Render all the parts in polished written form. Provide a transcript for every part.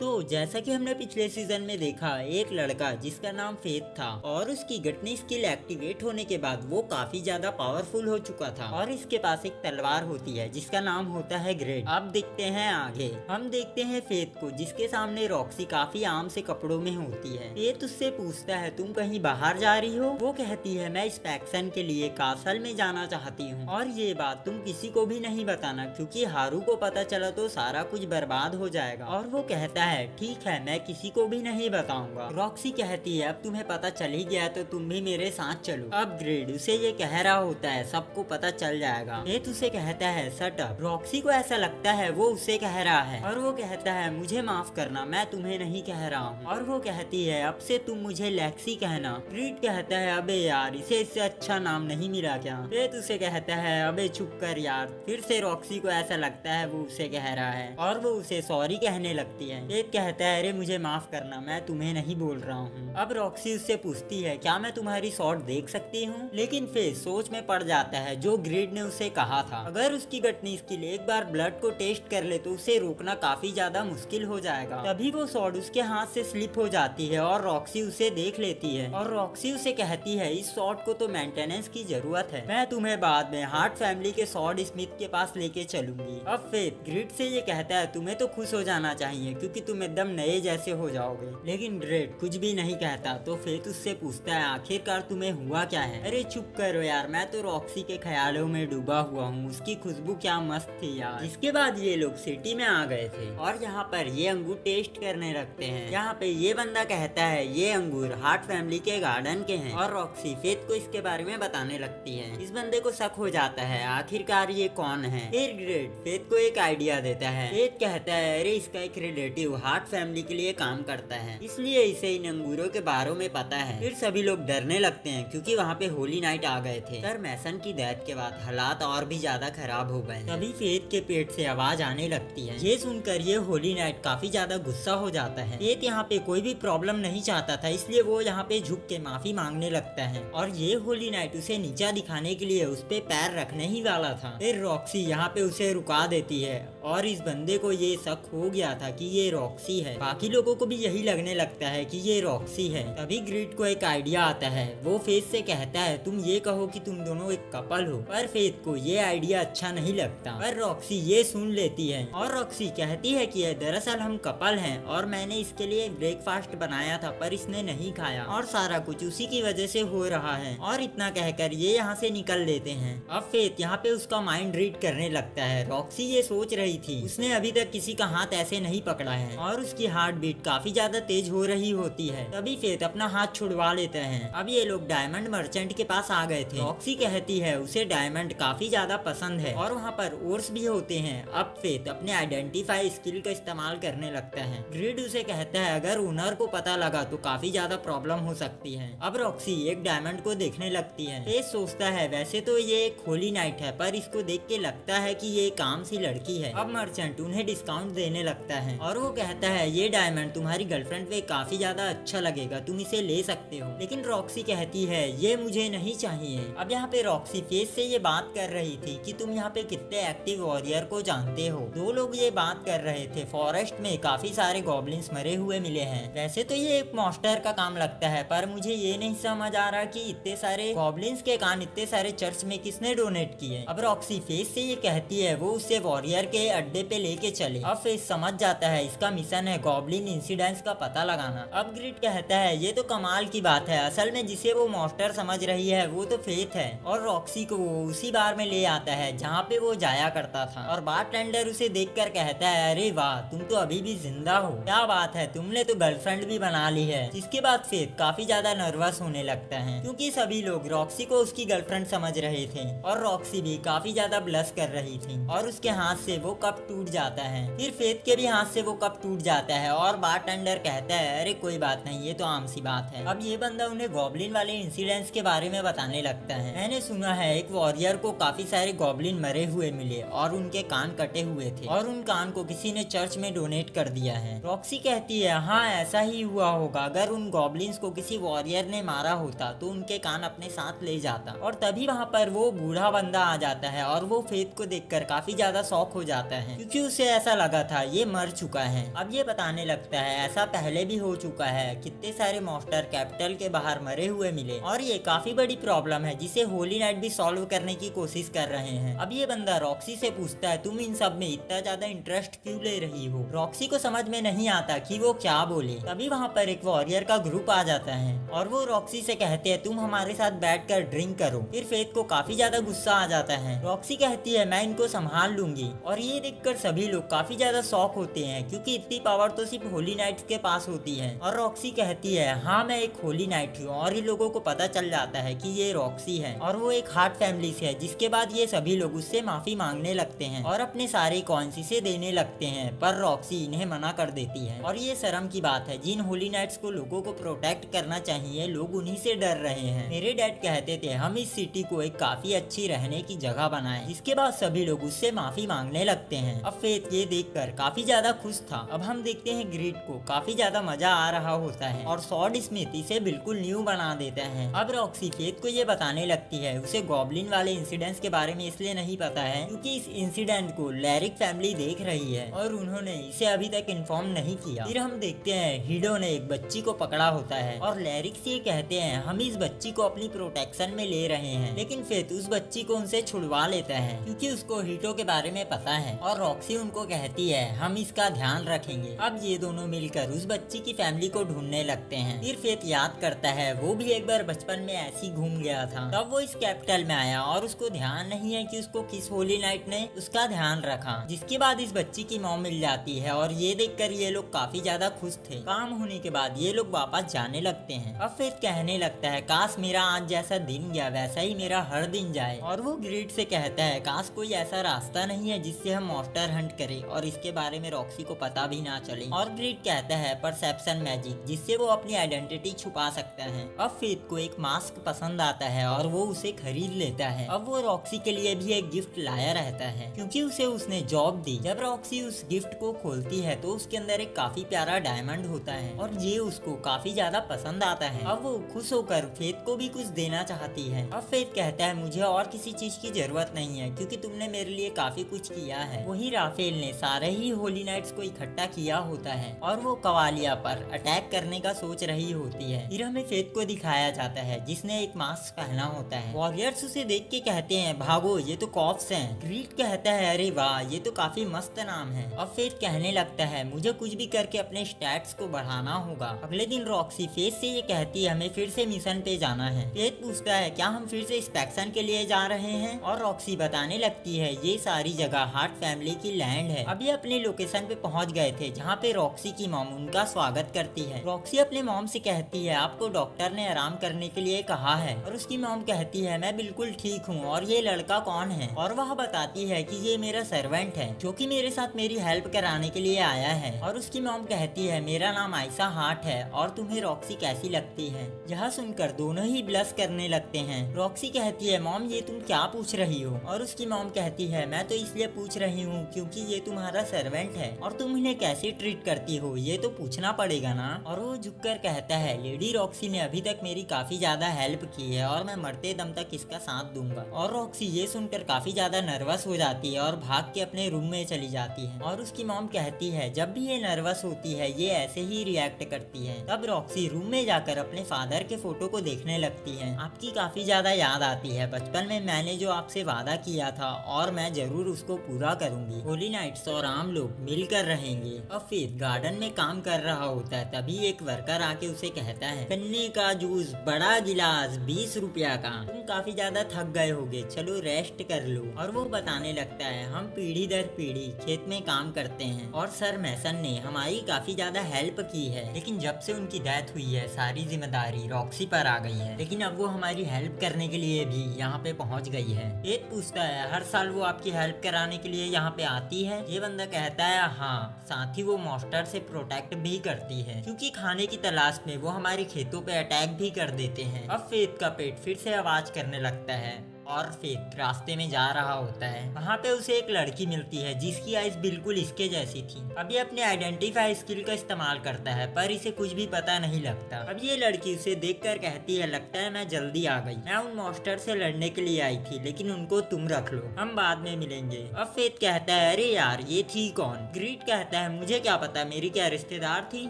तो जैसा कि हमने पिछले सीजन में देखा, एक लड़का जिसका नाम फेथ था और उसकी गटनी स्किल एक्टिवेट होने के बाद वो काफी ज्यादा पावरफुल हो चुका था और इसके पास एक तलवार होती है जिसका नाम होता है ग्रेड। अब देखते हैं आगे, हम देखते हैं फेथ को जिसके सामने रॉक्सी काफी आम से कपड़ों में होती है। फेथ उससे पूछता है तुम कहीं बाहर जा रही हो? वो कहती है मैं इंस्पेक्शन के लिए कासल में जाना चाहती हूँ और ये बात तुम किसी को भी नहीं बताना क्योंकि हारू को पता चला तो सारा कुछ बर्बाद हो जाएगा। और वो कहता है ठीक है, मैं किसी को भी नहीं बताऊंगा। रॉक्सी कहती है अब तुम्हें पता चल ही गया तो तुम भी मेरे साथ चलो। अब ग्रेड उसे ये कह रहा होता है सबको पता चल जाएगा। फेथ उसे कहता है शट अप। रॉक्सी को ऐसा लगता है वो उसे कह रहा है और वो कहता है मुझे माफ करना, मैं तुम्हें नहीं कह रहा हूँ। और वो कहती है अब से तुम मुझे लेक्सी कहना। ग्रेड कहता है अबे यार, इसे इससे अच्छा नाम नहीं मिला क्या? फेथ उसे कहता है अबे चुप कर यार। फिर से रॉक्सी को ऐसा लगता है वो उसे कह रहा है और वो उसे सॉरी कहने लगती है। फेथ कहता है अरे मुझे माफ करना, मैं तुम्हें नहीं बोल रहा हूँ। अब रॉक्सी उससे पूछती है क्या मैं तुम्हारी शॉट देख सकती हूँ? लेकिन फेथ सोच में पड़ जाता है जो ग्रेड ने उसे कहा था, अगर उसकी गटनी स्किल एक बार ब्लड को टेस्ट कर ले तो उसे रोकना काफी ज्यादा मुश्किल हो जाएगा। तभी वो शॉट उसके हाथ से स्लिप हो जाती है और रॉक्सी उसे देख लेती है और रॉक्सी उसे कहती है इस शॉट को तो मेंटेनेंस की जरूरत है, मैं तुम्हें बाद में हार्ट फैमिली के स्वॉर्ड स्मिथ के पास लेके चलूंगी। अब फेथ ग्रेड से ये कहता है तुम्हें तो खुश हो जाना चाहिए क्योंकि तुम एकदम नए जैसे हो जाओगे। लेकिन ग्रेड कुछ भी नहीं कहता तो फेथ उससे पूछता है आखिरकार तुम्हें हुआ क्या है? अरे चुप करो यार, मैं तो रॉक्सी के ख्यालों में डूबा हुआ हूँ, उसकी खुशबू क्या मस्त थी यार। इसके बाद ये लोग सिटी में आ गए थे और यहाँ पर ये अंगूर टेस्ट करने लगते हैं। यहाँ पे ये बंदा कहता है ये अंगूर हार्ट फैमिली के गार्डन के हैं और रॉक्सी फेथ को इसके बारे में बताने लगती है। इस बंदे को शक हो जाता है आखिरकार ये कौन है। फिर ग्रेड फेथ को एक आइडिया देता है। फेथ कहता है अरे इसका एक रिलेटिव हार्ट फैमिली के लिए काम करता है इसलिए इसे इन अंगूरों के बारे में पता है। फिर सभी लोग डरने लगते हैं क्योंकि वहाँ पे होली नाइट आ गए थे। सर मैसन की डेथ के बाद हालात और भी ज्यादा खराब हो गए। तभी फेथ के पेट से आवाज आने लगती है। ये सुनकर ये होली नाइट काफी ज्यादा गुस्सा हो जाता है। फेथ यहाँ पे कोई भी प्रॉब्लम नहीं चाहता था इसलिए वो यहाँ पे झुक के माफी मांगने लगता है और ये होली नाइट उसे नीचा दिखाने के लिए उस पे पैर रखने ही वाला था। फिर रॉक्सी यहाँ पे उसे रुका देती है और इस बंदे को ये शक हो गया था कि ये रॉक्सी है। बाकी लोगों को भी यही लगने लगता है कि ये रॉक्सी है। तभी ग्रेड को एक आइडिया आता है। वो फेथ से कहता है तुम ये कहो कि तुम दोनों एक कपल हो, पर फेथ को ये आइडिया अच्छा नहीं लगता। पर रॉक्सी ये सुन लेती है और रॉक्सी कहती है कि दरअसल हम कपल हैं और मैंने इसके लिए ब्रेकफास्ट बनाया था पर इसने नहीं खाया और सारा कुछ उसी की वजह से हो रहा है। और इतना कहकर ये यहाँ से निकल लेते हैं। अब फेथ यहाँ पे उसका माइंड रीड करने लगता है। रॉक्सी ये सोच रही थी उसने अभी तक किसी का हाथ ऐसे नहीं पकड़ा है और उसकी हार्ट बीट काफी ज्यादा तेज हो रही होती है। तभी फेथ अपना हाथ छुड़वा लेते हैं। अब ये लोग डायमंड मर्चेंट के पास आ गए थे। रॉक्सी कहती है उसे डायमंड काफी ज्यादा पसंद है और वहाँ पर ओर्स भी होते हैं। अब फेथ अपने आइडेंटिफाई स्किल का इस्तेमाल करने लगता है। ग्रेड उसे कहता है अगर ओनर को पता लगा तो काफी ज्यादा प्रॉब्लम हो सकती है। अब रॉक्सी एक डायमंड को देखने लगती है। फेथ सोचता है वैसे तो ये एक होली नाइट है पर इसको देख के लगता है कि ये काम सी लड़की है। अब मर्चेंट उन्हें डिस्काउंट देने लगता है और वो कहता है ये डायमंड तुम्हारी गर्लफ्रेंड पे काफी ज्यादा अच्छा लगेगा, तुम इसे ले सकते हो। लेकिन रॉक्सी कहती है ये मुझे नहीं चाहिए। अब यहाँ पे रॉक्सी फेथ से ये बात कर रही थी कि तुम यहाँ पे कितने एक्टिव वॉरियर को जानते हो। दो लोग ये बात कर रहे थे फॉरेस्ट में काफी सारे गॉब्लिन्स मरे हुए मिले हैं। वैसे तो ये एक मॉन्स्टर का काम लगता है पर मुझे ये नहीं समझ आ रहा कि इतने सारे गॉब्लिन्स के कान इतने सारे चर्च में किसने डोनेट किए। अब रॉक्सी फेथ से ये कहती है वो उसे वॉरियर के अड्डे पे लेके चले। अब फेथ समझ जाता है इसका मिशन है गॉब्लिन इंसिडेंट्स का पता लगाना। अब ग्रेड कहता है ये तो कमाल की बात है, असल में जिसे वो मॉन्स्टर समझ रही है वो तो फेथ है। और रॉक्सी को वो उसी बार में ले आता है जहाँ पे वो जाया करता था और बारटेंडर उसे देखकर कहता है अरे वाह तुम तो अभी भी जिंदा हो, क्या बात है, तुमने तो गर्लफ्रेंड भी बना ली है। जिसके बाद फेथ काफी ज्यादा नर्वस होने लगता है क्योंकि सभी लोग रॉक्सी को उसकी गर्लफ्रेंड समझ रहे थे और रॉक्सी भी काफी ज्यादा ब्लश कर रही थी और उसके हाथ से वो कप टूट जाता है। फिर फेथ के भी हाथ से वो कप टूट जाता है और बारटेंडर कहता है अरे कोई बात नहीं, ये तो आम सी बात है। अब ये बंदा उन्हें गॉब्लिन वाले इंसिडेंट्स के बारे में बताने लगता है। मैंने सुना है एक वॉरियर को काफी सारे गॉब्लिन मरे हुए मिले और उनके कान कटे हुए थे और उन कान को किसी ने चर्च में डोनेट कर दिया है। रॉक्सी कहती है हाँ ऐसा ही हुआ होगा, अगर उन गॉब्लिन्स को किसी वॉरियर ने मारा होता तो उनके कान अपने साथ ले जाता। और तभी वहाँ पर वो बूढ़ा बंदा आ जाता है और वो फेथ को देखकर काफी ज्यादा शॉक हो जाता है क्योंकि उसे ऐसा लगा था ये मर चुका है। अब ये बताने लगता है ऐसा पहले भी हो चुका है, कितने सारे मॉन्स्टर कैपिटल के बाहर मरे हुए मिले और ये काफी बड़ी प्रॉब्लम है जिसे होली नाइट भी सॉल्व करने की कोशिश कर रहे हैं। अब ये बंदा रॉक्सी से पूछता है तुम इन सब में इतना ज्यादा इंटरेस्ट क्यों ले रही हो। रॉक्सी को समझ में नहीं आता कि वो क्या बोले। तभी वहाँ पर एक वॉरियर का ग्रुप आ जाता है और वो रॉक्सी से कहते हैं तुम हमारे साथ बैठकर ड्रिंक करो। फिर फेथ को काफी ज्यादा गुस्सा आ जाता है। रॉक्सी कहती है मैं इनको संभाल लूंगी और ये देखकर सभी लोग काफी ज्यादा शॉक होते हैं क्योंकि इतनी पावर तो सिर्फ होली नाइट के पास होती है। और रॉक्सी कहती है हाँ मैं एक होली नाइट हूँ और इन लोगों को पता चल जाता है कि ये रॉक्सी है और वो एक हार्ट फैमिली से है। जिसके बाद ये सभी लोग उससे माफी मांगने लगते हैं और अपने सारे कॉइन्स इसे देने लगते हैं, पर रॉक्सी इन्हें मना कर देती है। और ये शर्म की बात है, जिन होली नाइट्स को लोगों को प्रोटेक्ट करना चाहिए लोग उन्हीं से डर रहे हैं। मेरे डैड कहते थे हम इस सिटी को एक काफी अच्छी रहने की जगह बनाएं। जिसके बाद सभी लोग उससे माफी मांगने लगते हैं। अब फेथ ये देखकर काफी ज्यादा खुश था। अब हम देखते हैं ग्रीड को काफी ज्यादा मजा आ रहा होता है और सॉर्ड स्मिथ इसे बिल्कुल न्यू बना देता है। अब रॉक्सी फेथ को ये बताने लगती है उसे गॉब्लिन वाले इंसिडेंट्स के बारे में इसलिए नहीं पता है क्योंकि इस इंसिडेंट को लैरिक फैमिली देख रही है और उन्होंने इसे अभी तक इन्फॉर्म नहीं किया। फिर हम देखते हैं हीडो ने एक बच्ची को पकड़ा होता है और लैरिक से कहते हैं हम इस बच्ची को अपनी प्रोटेक्शन में ले रहे हैं, लेकिन फेथ उस बच्ची को उनसे छुड़वा लेता है क्योंकि उसको हीडो के बारे में पता है। और रॉक्सी उनको कहती है हम इसका ध्यान रखेंगे। अब ये दोनों मिलकर उस बच्ची की फैमिली को ढूंढने लगते हैं। फिर फेथ याद करता है वो भी एक बार बचपन में ऐसी घूम गया था, तब वो इस कैपिटल में आया और उसको ध्यान नहीं है कि उसको किस होली नाइट ने उसका ध्यान रखा। जिसके बाद इस बच्ची की मॉम मिल जाती है और ये देखकर ये लोग काफी ज्यादा खुश थे। काम होने के बाद ये लोग वापस जाने लगते हैं। अब फिर कहने लगता है काश मेरा आज जैसा दिन गया वैसा ही मेरा हर दिन जाए। और वो ग्रीड से कहता है काश कोई ऐसा रास्ता नहीं है जिससे हम मॉन्स्टर हंट करें और इसके बारे में रॉक्सी को पता भी ना चले। और ग्रीड कहता है परसेप्शन मैजिक, जिससे वो अपनी आइडेंटिटी छुपा सकता है। अब फेथ को एक मास्क पसंद आता है और वो उसे खरीद लेता है। अब वो रॉक्सी के लिए भी एक गिफ्ट लाया रहता है क्योंकि उसे उसने जॉब दी। जब रॉक्सी उस गिफ्ट को खोलती है तो उसके अंदर एक काफी प्यारा डायमंड होता है और ये उसको काफी ज्यादा पसंद आता है। अब वो खुश होकर फेथ को भी कुछ देना चाहती है। अब फेथ कहता है मुझे और किसी चीज की जरूरत नहीं है क्योंकि तुमने मेरे लिए काफी कुछ किया है। वही राफेल ने सारे ही होली नाइट्स को इकट्ठा किया होता है और वो कवालिया पर अटैक करने का सोच रही होती है। फिर हमें फेथ को दिखाया जाता है जिसने एक मास्क पहना होता है। वॉरियर्स उसे देख के कहते हैं भागो ये तो कॉप्स हैं। ग्रीड कहता है अरे वाह ये तो काफी मस्त नाम है। अब फेथ कहने लगता है मुझे कुछ भी करके अपने स्टैट्स को बढ़ाना होगा। अगले दिन रॉक्सी फेथ से ये कहती है हमें फिर से मिशन पे जाना है। फेथ पूछता है क्या हम फिर से इंस्पेक्शन के लिए जा रहे हैं और रॉक्सी बताने लगती है ये सारी जगह हार्ट फैमिली की लैंड है। अभी अपने लोकेशन पे पहुंच गए थे जहाँ पे रॉक्सी की मॉम उनका स्वागत करती है। रॉक्सी अपने मॉम से कहती है आपको डॉक्टर ने आराम करने के लिए कहा है और उसकी मॉम कहती है मैं बिल्कुल ठीक हूँ और ये लड़का कौन है। और वह बताती है कि ये मेरा सर्वेंट है जो कि मेरे साथ मेरी हेल्प कराने के लिए आया है। और उसकी मॉम कहती है मेरा नाम आयशा हार्ट है और तुम्हें रॉक्सी कैसी लगती है। यह सुनकर दोनों ही ब्लश करने लगते हैं। रॉक्सी कहती है मॉम ये तुम क्या पूछ रही हो। और उसकी मॉम कहती है मैं तो इसलिए पूछ रही हूँ क्योंकि ये तुम्हारा सर्वेंट है और तुम इन्हें कैसे ट्रीट करती हो ये तो पूछना पड़ेगा ना। और वो झुककर कहता है लेडी रॉक्सी ने अभी तक मेरी काफी ज्यादा हेल्प की है और मैं मरते दम तक इसका साथ दूंगा। और रॉक्सी ये सुनकर काफी ज्यादा नर्वस हो जाती है और भाग के अपने रूम में चली जाती है। और उसकी मॉम कहती है जब भी ये नर्वस होती है ये ऐसे ही रिएक्ट करती है। तब रॉक्सी रूम में जाकर अपने फादर के फोटो को देखने लगती है। आपकी काफी ज्यादा याद आती है बचपन में मैंने जो आपसे वादा किया था और मैं जरूर उसको पूरा करूंगी। होली नाइट्स और आम लोग मिलकर रहेंगे। अब फिर गार्डन में काम कर रहा होता है तभी एक वर्कर आके उसे कहता है गन्ने का जूस बड़ा गिलास 20 रुपया का। तुम काफी ज्यादा थक गए होगे चलो रेस्ट कर लो। और वो बताने लगता है हम पीढ़ी दर पीढ़ी खेत में काम करते हैं और सर मैसन ने हमारी काफी ज्यादा हेल्प की है, लेकिन जब से उनकी डेथ हुई है सारी जिम्मेदारी रॉक्सी पर आ गई है। लेकिन अब वो हमारी हेल्प करने के लिए भी यहाँ पे पहुँच गई है। फेथ पूछता है हर साल वो आपकी हेल्प कराने के लिए यहाँ पे आती है। ये बंदा कहता है हाँ, साथ ही वो मॉन्स्टर से प्रोटेक्ट भी करती है क्योंकि खाने की तलाश में वो हमारे खेतों पे अटैक भी कर देते हैं। अब फेथ का पेट फिर से आवाज करने लगता है और फेथ रास्ते में जा रहा होता है। वहाँ पे उसे एक लड़की मिलती है जिसकी आइज बिल्कुल इसके जैसी थी। अब ये अपने आइडेंटिफाई स्किल का इस्तेमाल करता है पर इसे कुछ भी पता नहीं लगता। अब ये लड़की उसे देखकर कहती है, लगता है मैं जल्दी आ गई, मैं उन मॉन्स्टर से लड़ने के लिए आई थी, लेकिन उनको तुम रख लो, हम बाद में मिलेंगे। अब फेथ कहता है, अरे यार ये थी कौन? ग्रीड कहता है, मुझे क्या पता, मेरी क्या रिश्तेदार थी।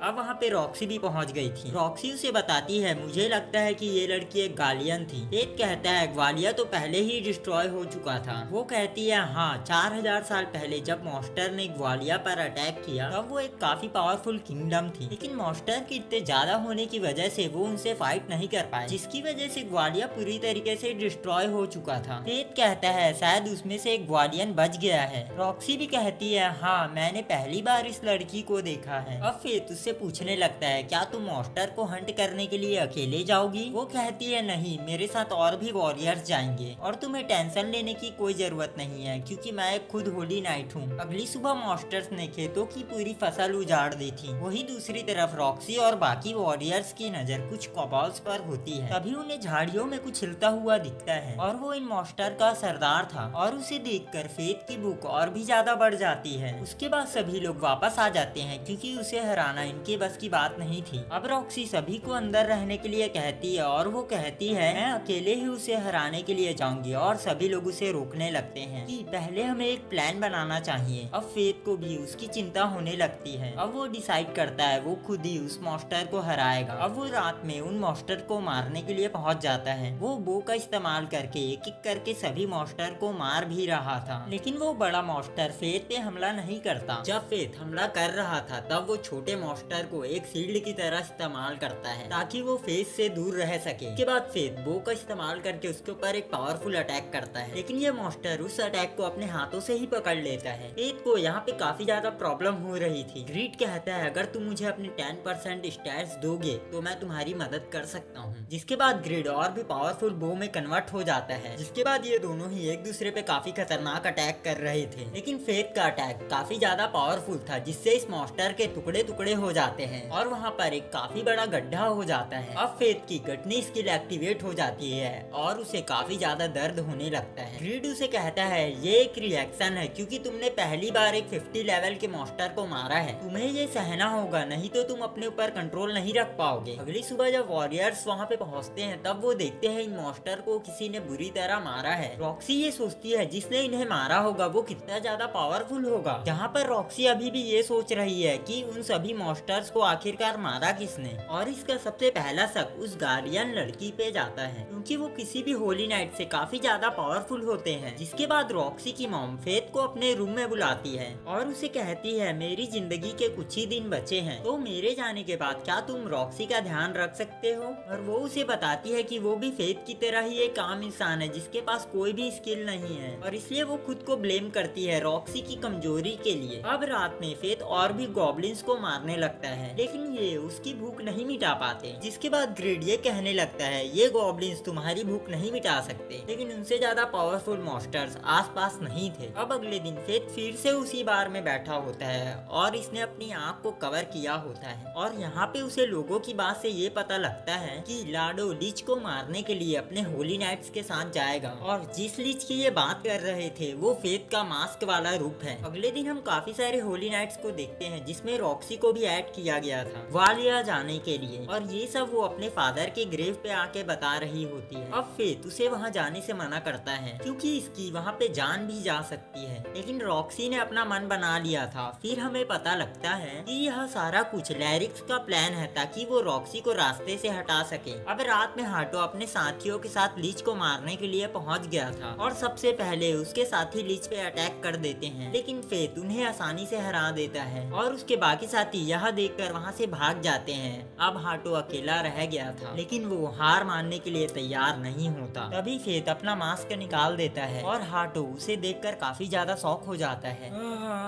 अब वहाँ पे रॉक्सी भी पहुँच गई थी। रॉक्सी उसे बताती है, मुझे लगता है कि ये लड़की एक गालियन थी। फेथ कहता है, ग्वालिया तो पहले ही डिस्ट्रॉय हो चुका था। वो कहती है, हाँ 4000 साल पहले जब मॉन्स्टर ने ग्वालिया पर अटैक किया तब वो एक काफी पावरफुल किंगडम थी, लेकिन मॉन्स्टर के इतने ज्यादा होने की वजह से वो उनसे फाइट नहीं कर पाए, जिसकी वजह से ग्वालिया पूरी तरीके से डिस्ट्रॉय हो चुका था। फेथ कहता है, शायद उसमें से एक ग्वालियन बच गया है। रॉक्सी भी कहती है, हाँ मैंने पहली बार इस लड़की को देखा है। अब फेथ उससे पूछने लगता है, क्या तुम मॉन्स्टर को हंट करने के लिए अकेले जाओगी? वो कहती है, नहीं मेरे साथ और भी वॉरियर्स जाएंगे और तुम्हें टेंशन लेने की कोई जरूरत नहीं है क्योंकि मैं खुद होली नाइट हूँ। अगली सुबह मॉन्स्टर्स ने खेतों की पूरी फसल उजाड़ दी थी। वही दूसरी तरफ रॉक्सी और बाकी वॉरियर्स की नजर कुछ कॉबॉल्स पर होती है। तभी उन्हें झाड़ियों में कुछ हिलता हुआ दिखता है और वो इन मॉन्स्टर का सरदार था और उसे देखकर फेथ की भूख और भी ज्यादा बढ़ जाती है। उसके बाद सभी लोग वापस आ जाते हैं क्योंकि उसे हराना इनके बस की बात नहीं थी। अब रॉक्सी सभी को अंदर रहने के लिए कहती है और वो कहती है, मैं अकेले ही उसे हराने के लिए जाऊंगी और सभी लोग उसे रोकने लगते हैं कि पहले हमें एक प्लान बनाना चाहिए। अब फेथ को भी उसकी चिंता होने लगती है। अब वो डिसाइड करता है वो खुद ही उस मॉन्स्टर को हराएगा। अब वो रात में उन मॉन्स्टर को मारने के लिए पहुंच जाता है। वो बो का इस्तेमाल करके एक एक करके सभी मॉन्स्टर को मार भी रहा था, लेकिन वो बड़ा मॉन्स्टर फेथ पे हमला नहीं करता। जब फेथ हमला कर रहा था तब वो छोटे मॉन्स्टर को एक शील्ड की तरह इस्तेमाल करता है ताकि वो फेथ से दूर रह सके। इसके बाद फेथ बो का इस्तेमाल करके उसके ऊपर एक पावरफुल अटैक करता है, लेकिन ये मॉन्स्टर उस अटैक को अपने हाथों से ही पकड़ लेता है। फेथ को यहाँ पे काफी ज्यादा प्रॉब्लम हो रही थी। ग्रीड कहता है, अगर तुम मुझे अपने 10% स्टैट्स दोगे तो मैं तुम्हारी मदद कर सकता हूँ। जिसके बाद ग्रीड और भी पावरफुल बो में कन्वर्ट हो जाता है। जिसके बाद ये दोनों ही एक दूसरे पे काफी खतरनाक अटैक कर रहे थे, लेकिन फेथ का अटैक काफी ज्यादा पावरफुल था जिससे इस मॉन्स्टर के टुकड़े टुकड़े हो जाते हैं और वहाँ पर एक काफी बड़ा गड्ढा हो जाता है। अब फेथ की गटनी स्किल एक्टिवेट हो जाती है और उसे काफी ज्यादा दर्द होने लगता है। ग्रीड उसे कहता है, ये एक रिएक्शन है क्योंकि तुमने पहली बार एक 50 लेवल के मॉन्स्टर को मारा है, तुम्हें ये सहना होगा, नहीं तो तुम अपने ऊपर कंट्रोल नहीं रख पाओगे। अगली सुबह जब वॉरियर्स वहाँ पे पहुँचते हैं तब वो देखते हैं इन मॉन्स्टर को किसी ने बुरी तरह मारा है। रॉक्सी ये सोचती है जिसने इन्हें मारा होगा वो कितना ज्यादा पावरफुल होगा, जहाँ पर रॉक्सी अभी भी ये सोच रही है कि उन सभी मॉन्स्टर्स को आखिरकार मारा किसने। और इसका सबसे पहला शक उस गार्डियन लड़की पे जाता है क्योंकि वो किसी भी होली नाइट से काफी ज्यादा पावरफुल होते हैं। जिसके बाद रॉक्सी की मॉम फेथ को अपने रूम में बुलाती है और उसे कहती है, मेरी जिंदगी के कुछ ही दिन बचे हैं तो मेरे जाने के बाद क्या तुम रॉक्सी का ध्यान रख सकते हो। और वो उसे बताती है कि वो भी फेथ की तरह ही एक आम इंसान है जिसके पास कोई भी स्किल नहीं है और इसलिए वो खुद को ब्लेम करती है रॉक्सी की कमजोरी के लिए। अब रात में फेथ और भी गॉब्लिन्स को मारने लगता है, लेकिन ये उसकी भूख नहीं मिटा पाते। जिसके बाद ग्रिड ये कहने लगता है, ये गॉब्लिन्स तुम्हारी भूख नहीं मिटा सकते, लेकिन उनसे ज्यादा पावरफुल मॉन्स्टर्स आसपास नहीं थे। अब अगले दिन फेथ फिर से उसी बार में बैठा होता है और इसने अपनी आंख को कवर किया होता है और यहाँ पे उसे लोगों की बात से ये पता लगता है कि लाडो लीच को मारने के लिए अपने होली नाइट्स के साथ जाएगा और जिस लीच की ये बात कर रहे थे वो फेथ का मास्क वाला रूप है। अगले दिन हम काफी सारे होली नाइट्स को देखते हैं जिसमें रॉक्सी को भी ऐड किया गया था ग्वालियर जाने के लिए और ये सब वो अपने फादर के ग्रेव पे आके बता रही होती है। अब फेथ उसे वहाँ जाने से मना करता है क्योंकि इसकी वहाँ पे जान भी जा सकती है, लेकिन रॉक्सी ने अपना मन बना लिया था। फिर हमें पता लगता है कि यह सारा कुछ लैरिक्स का प्लान है ताकि वो रॉक्सी को रास्ते से हटा सके। अब रात में हाटो अपने साथियों के साथ लीच को मारने के लिए पहुंच गया था और सबसे पहले उसके साथी लीच पे अटैक कर देते हैं, लेकिन फेथ उन्हें आसानी से हरा देता है और उसके बाकी साथी यह देखकर वहां से भाग जाते हैं। अब हाटो अकेला रह गया था, लेकिन वो हार मानने के लिए तैयार नहीं होता। तभी फेथ अपना मास्क निकाल देता है और हाटो उसे देखकर काफी ज्यादा शॉक हो जाता है।